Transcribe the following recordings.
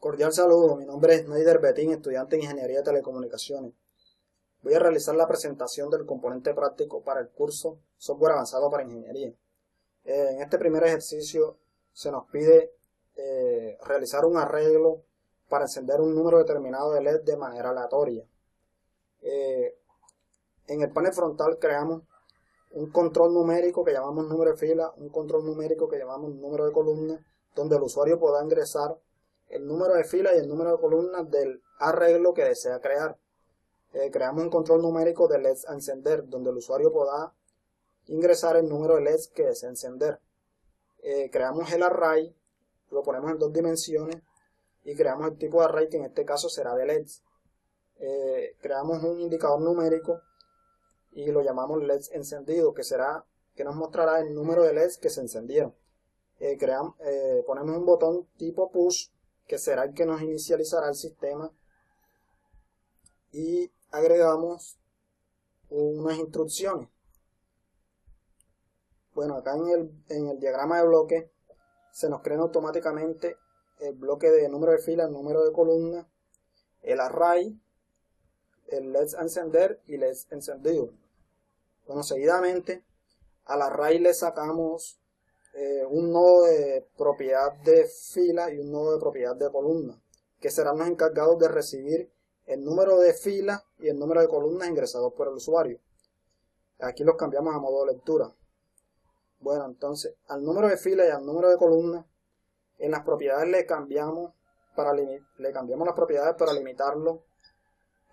Cordial saludo, mi nombre es Neider Betín, estudiante de Ingeniería de Telecomunicaciones. Voy a realizar la presentación del componente práctico para el curso Software Avanzado para Ingeniería. En este primer ejercicio se nos pide realizar un arreglo para encender un número determinado de LED de manera aleatoria. En el panel frontal creamos un control numérico que llamamos número de fila, un control numérico que llamamos número de columna, donde el usuario podrá ingresar el número de fila y el número de columnas del arreglo que desea crear. Creamos un control numérico de LEDs a encender, donde el usuario podrá ingresar el número de LEDs que desea encender. Creamos el array, lo ponemos en 2 dimensiones y creamos el tipo de array que en este caso será de LEDs. Creamos un indicador numérico y lo llamamos LEDs encendido, que nos mostrará el número de LEDs que se encendieron. Ponemos un botón tipo push, que será el que nos inicializará el sistema, y agregamos unas instrucciones. Bueno, acá en el diagrama de bloque se nos crea automáticamente el bloque de número de fila, el número de columna, el array, el LEDs a encender y LEDs encendido. Bueno, seguidamente al array le sacamos un nodo de propiedad de fila y un nodo de propiedad de columna, que serán los encargados de recibir el número de filas y el número de columnas ingresados por el usuario. Aquí los cambiamos a modo de lectura. Bueno, entonces al número de fila y al número de columnas, en las propiedades le cambiamos las propiedades para limitarlo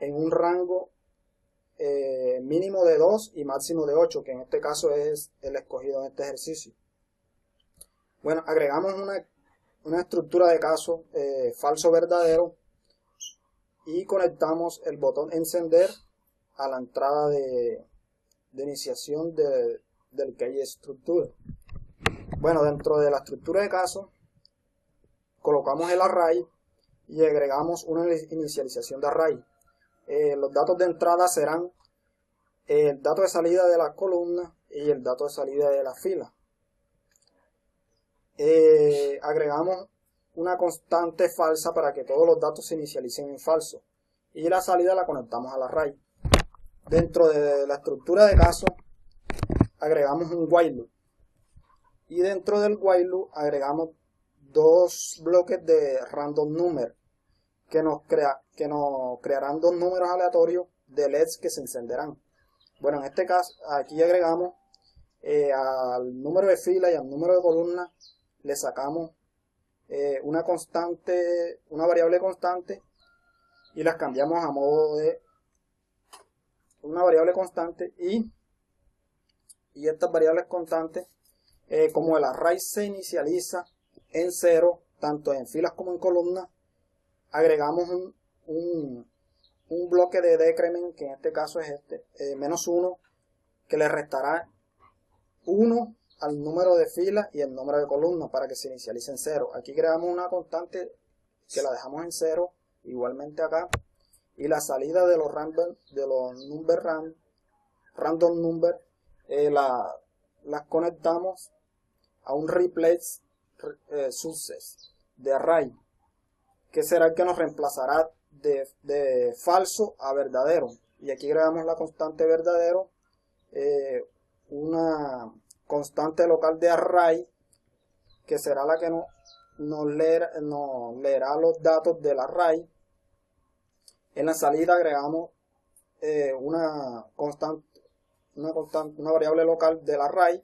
en un rango mínimo de 2 y máximo de 8, que en este caso es el escogido en este ejercicio. Bueno, agregamos una estructura de caso falso verdadero y conectamos el botón encender a la entrada de iniciación del key structure. Bueno, dentro de la estructura de caso colocamos el array y agregamos una inicialización de array. Los datos de entrada serán el dato de salida de las columnas y el dato de salida de las filas. Agregamos una constante falsa para que todos los datos se inicialicen en falso, y la salida la conectamos al array. Dentro de la estructura de caso agregamos un while loop, y dentro del while loop agregamos 2 bloques de random number que nos crearán 2 números aleatorios de LEDs que se encenderán. Bueno, en este caso aquí agregamos al número de fila y al número de columna le sacamos una variable constante y las cambiamos a modo de una variable constante, y estas variables constantes, como el array se inicializa en 0 tanto en filas como en columnas, agregamos un bloque de decrement, que en este caso es -1, que le restará 1 al número de filas y el número de columnas para que se inicialice en 0. Aquí creamos una constante que la dejamos en 0, igualmente acá, y la salida de los random number las conectamos a un replace success de array, que será el que nos reemplazará de falso a verdadero. Y aquí agregamos la constante verdadero, una constante local de array, que será la que nos leerá los datos del array. En la salida agregamos una variable local del array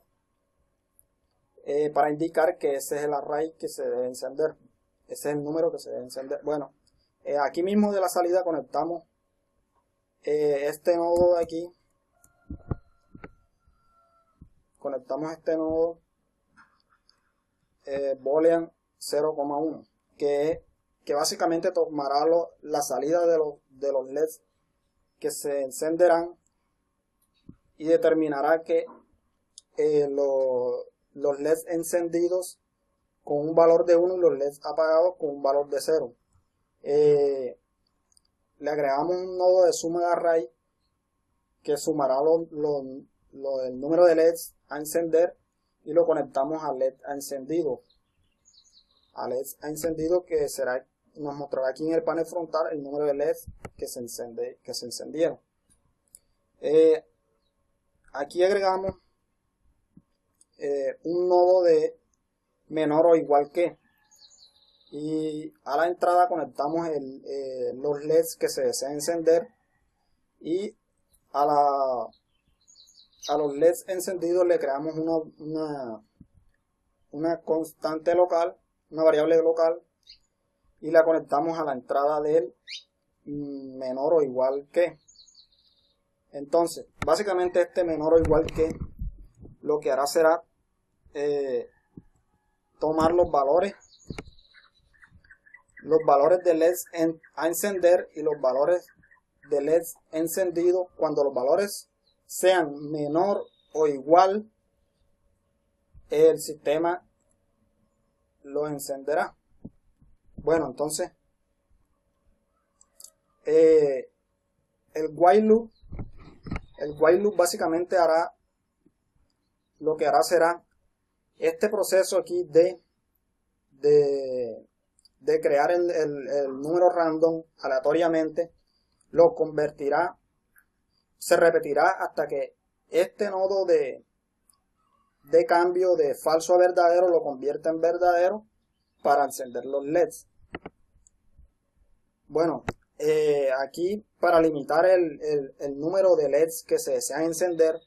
para indicar que ese es el array que se debe encender, ese es el número que se debe encender. Bueno, aquí mismo de la salida conectamos este nodo de aquí. Conectamos este nodo boolean 0,1, que básicamente tomará la salida de los LEDs que se encenderán y determinará que los LEDs encendidos con un valor de 1 y los LEDs apagados con un valor de 0. Le agregamos un nodo de suma de array que sumará el número de LEDs a encender y lo conectamos a LED a encendido, que será nos mostrará aquí en el panel frontal el número de LEDs que se encendieron. Aquí agregamos un nodo de menor o igual que, y a la entrada conectamos los LEDs que se desean encender, y a los LEDs encendidos le creamos una constante local, una variable local, y la conectamos a la entrada del menor o igual que. Entonces, básicamente este menor o igual que lo que hará será tomar los valores de LEDs a encender y los valores de LEDs encendidos. Cuando los valores sean menor o igual, el sistema los encenderá. Bueno, entonces el while loop básicamente lo que hará será este proceso aquí de crear el número random aleatoriamente, lo convertirá, se repetirá hasta que este nodo de cambio de falso a verdadero lo convierta en verdadero para encender los LEDs. Bueno, aquí para limitar el número de LEDs que se desean encender,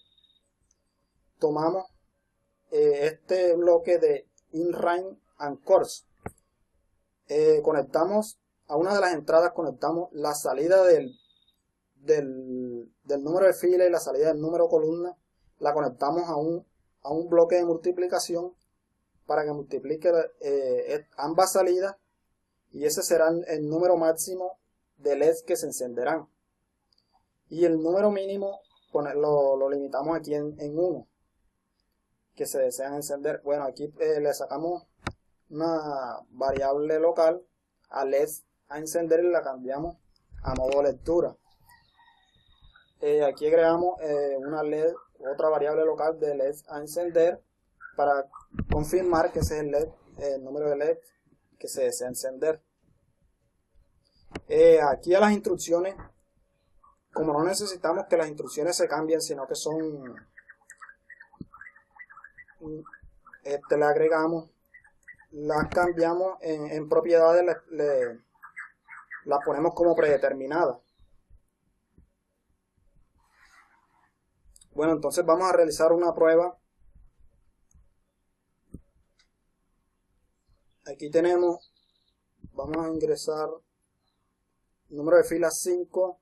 tomamos este bloque de InRange and Course. Conectamos a una de las entradas, conectamos la salida del número de fila y la salida del número de columna, la conectamos a un bloque de multiplicación para que multiplique ambas salidas, y ese será el número máximo de LEDs que se encenderán, y el número mínimo lo limitamos aquí en 1 que se desean encender. Bueno, aquí le sacamos una variable local a LEDs a encender y la cambiamos a modo lectura. Aquí agregamos otra variable local de LEDs a encender para confirmar que ese es el número de LED que se desea encender. Aquí a las instrucciones, como no necesitamos que las instrucciones se cambien, sino que le agregamos, las cambiamos en propiedades, las ponemos como predeterminadas. Bueno, entonces vamos a realizar una prueba. Aquí vamos a ingresar número de filas 5,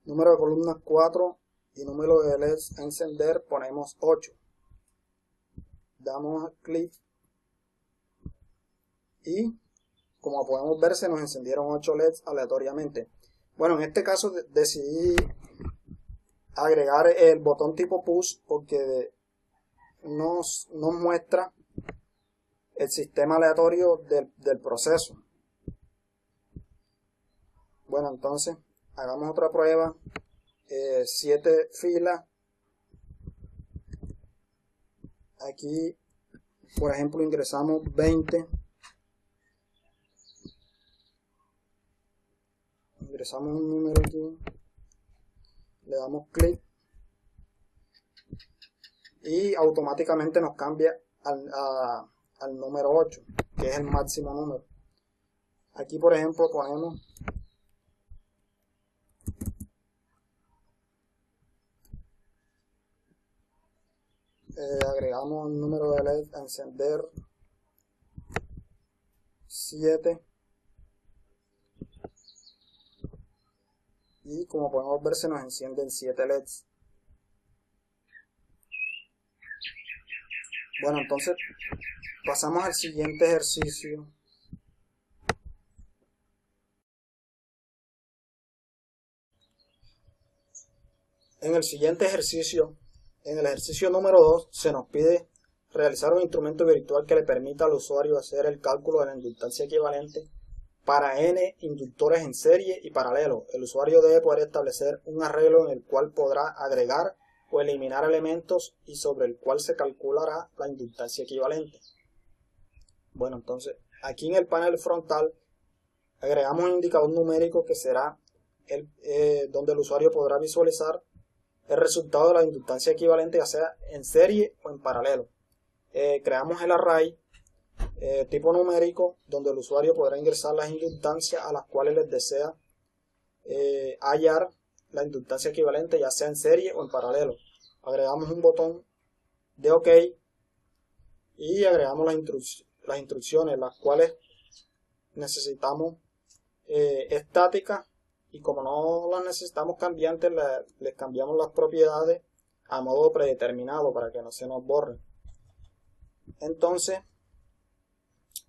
número de columnas 4 y número de LEDs a encender ponemos 8. Damos clic y como podemos ver se nos encendieron 8 LEDs aleatoriamente. Bueno, en este caso decidí agregar el botón tipo push porque nos muestra el sistema aleatorio del proceso. Bueno, entonces hagamos otra prueba. 7 filas. Aquí, por ejemplo, ingresamos 20. Ingresamos un número aquí. Le damos clic. Y automáticamente nos cambia al número 8, que es el máximo número. Aquí, por ejemplo, ponemos agregamos un número de LED a encender 7, y como podemos ver se nos encienden 7 LEDs. Bueno, entonces pasamos al siguiente ejercicio. En el siguiente ejercicio, en el ejercicio número 2, se nos pide realizar un instrumento virtual que le permita al usuario hacer el cálculo de la inductancia equivalente para n inductores en serie y paralelo. El usuario debe poder establecer un arreglo en el cual podrá agregar o eliminar elementos y sobre el cual se calculará la inductancia equivalente. Bueno, entonces aquí en el panel frontal agregamos un indicador numérico que será donde el usuario podrá visualizar el resultado de la inductancia equivalente, ya sea en serie o en paralelo. Creamos el array tipo numérico, donde el usuario podrá ingresar las inductancias a las cuales les desea hallar la inductancia equivalente, ya sea en serie o en paralelo. Agregamos un botón de OK y agregamos las instrucciones, las cuales necesitamos estáticas, y como no las necesitamos cambiantes, les cambiamos las propiedades a modo predeterminado para que no se nos borren. Entonces,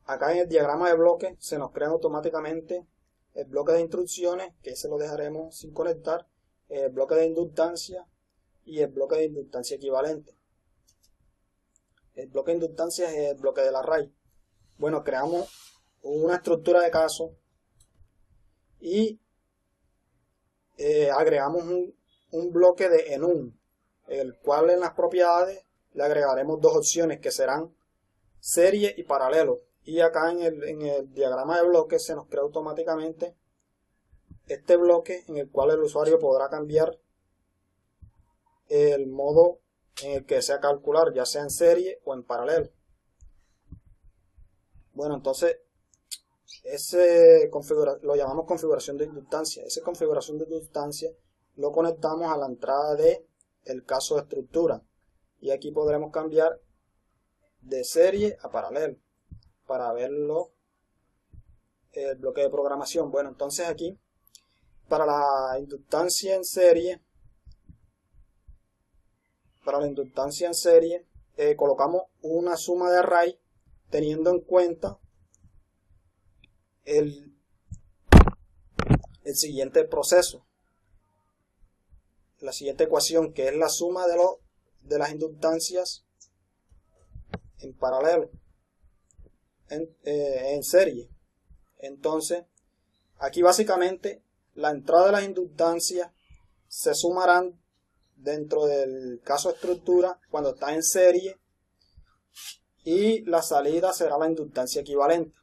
acá en el diagrama de bloques se nos crea automáticamente el bloque de instrucciones, que ese lo dejaremos sin conectar, el bloque de inductancia y el bloque de inductancia equivalente. El bloque de inductancia es el bloque del array. Bueno, creamos una estructura de caso y agregamos un bloque de enum, el cual en las propiedades le agregaremos dos opciones que serán serie y paralelo. Y acá en el diagrama de bloques se nos crea automáticamente este bloque en el cual el usuario podrá cambiar el modo en el que desea calcular, ya sea en serie o en paralelo. Bueno, entonces lo llamamos configuración de inductancia. Esa configuración de inductancia lo conectamos a la entrada del caso de estructura, y aquí podremos cambiar de serie a paralelo para verlo el bloque de programación. Bueno, entonces aquí para la inductancia en serie, colocamos una suma de array teniendo en cuenta el siguiente proceso, la siguiente ecuación, que es la suma de las inductancias en paralelo, en serie. Entonces, aquí básicamente la entrada de las inductancias se sumarán dentro del caso estructura cuando está en serie, y la salida será la inductancia equivalente.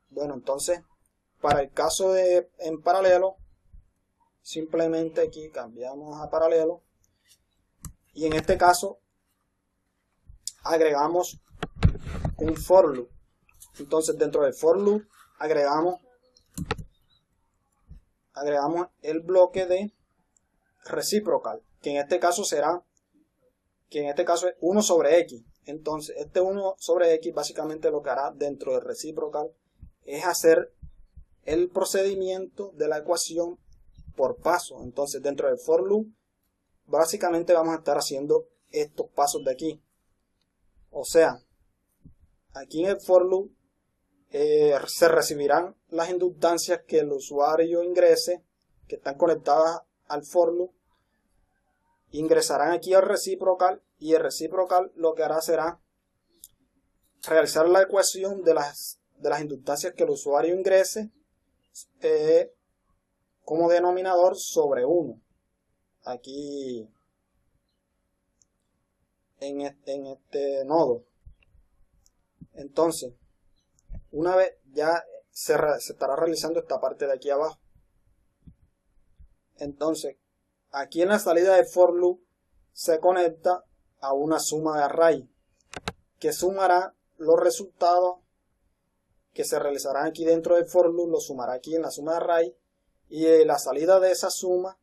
Bueno, entonces para el caso en paralelo, simplemente aquí cambiamos a paralelo, y en este caso agregamos un for loop. Entonces dentro del for loop agregamos el bloque de reciprocal, que en este caso es 1 sobre x. Entonces este 1 sobre x básicamente lo que hará dentro del reciprocal es hacer el procedimiento de la ecuación por paso. Entonces dentro del for loop básicamente vamos a estar haciendo estos pasos de aquí. O sea, aquí en el for loop se recibirán las inductancias que el usuario ingrese, que están conectadas al for loop, ingresarán aquí al reciprocal, y el reciprocal lo que hará será realizar la ecuación de las inductancias que el usuario ingrese como denominador sobre 1. Aquí en este nodo. Entonces, una vez ya se estará realizando esta parte de aquí abajo. Entonces, aquí en la salida de for loop se conecta a una suma de array que sumará los resultados que se realizarán aquí dentro del for loop, lo sumará aquí en la suma de array, y en la salida de esa suma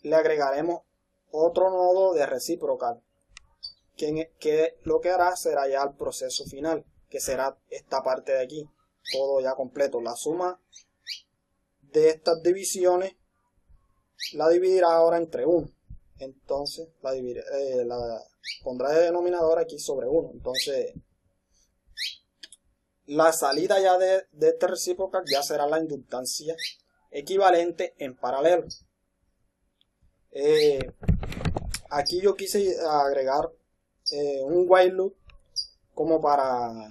le agregaremos otro nodo de reciprocal, que lo que hará será ya el proceso final, que será esta parte de aquí, todo ya completo. La suma de estas divisiones la dividirá ahora entre 1. Entonces la pondrá de denominador aquí sobre 1. Entonces la salida ya de este reciprocal ya será la inductancia equivalente en paralelo. Aquí yo quise agregar un while loop como para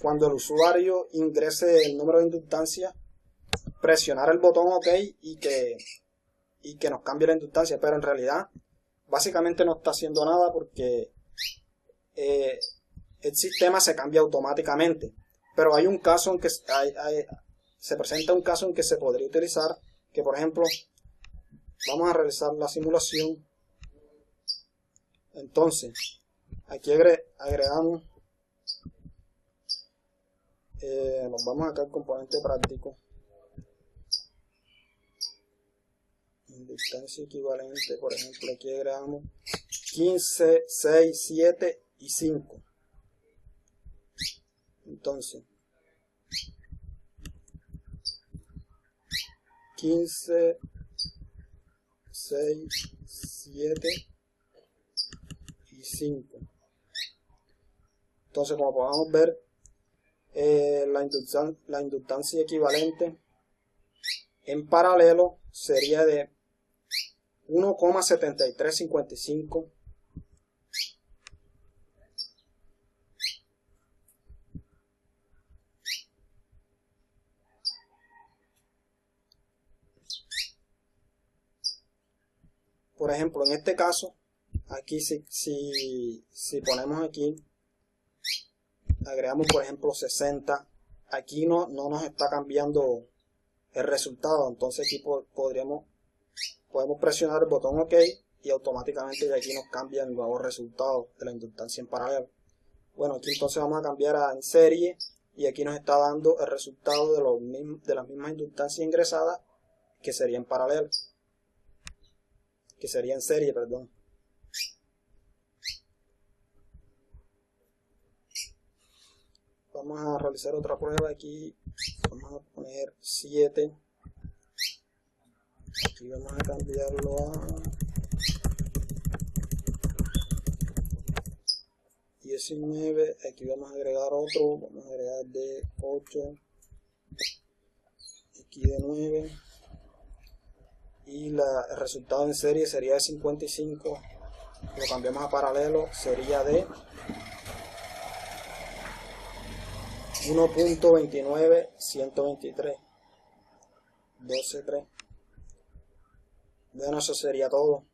cuando el usuario ingrese el número de inductancia, presionar el botón OK y que nos cambie la inductancia, pero en realidad básicamente no está haciendo nada porque el sistema se cambia automáticamente. Pero hay un caso en que se presenta un caso en que se podría utilizar, que por ejemplo, vamos a realizar la simulación. Entonces, aquí agregamos, nos vamos acá al componente práctico, inductancia equivalente, por ejemplo, aquí agregamos 15, 6, 7 y 5. Entonces, 15, 6, 7 y 5. Entonces, como podemos ver, la inductancia equivalente en paralelo sería de 1,7355. Por ejemplo, en este caso, aquí si ponemos aquí, agregamos por ejemplo 60, aquí no nos está cambiando el resultado. Entonces aquí podemos presionar el botón OK y automáticamente de aquí nos cambia el nuevo resultado de la inductancia en paralelo. Bueno, aquí entonces vamos a cambiar a en serie y aquí nos está dando el resultado de las mismas inductancias ingresadas que sería en paralelo, que sería en serie, perdón. Vamos a realizar otra prueba aquí, vamos a poner 7, aquí vamos a cambiarlo a 19, aquí vamos a agregar otro, vamos a agregar de 8, aquí de 9, y el resultado en serie sería de 55, lo cambiamos a paralelo, sería de 1.29123, 12.3. Bueno, eso sería todo.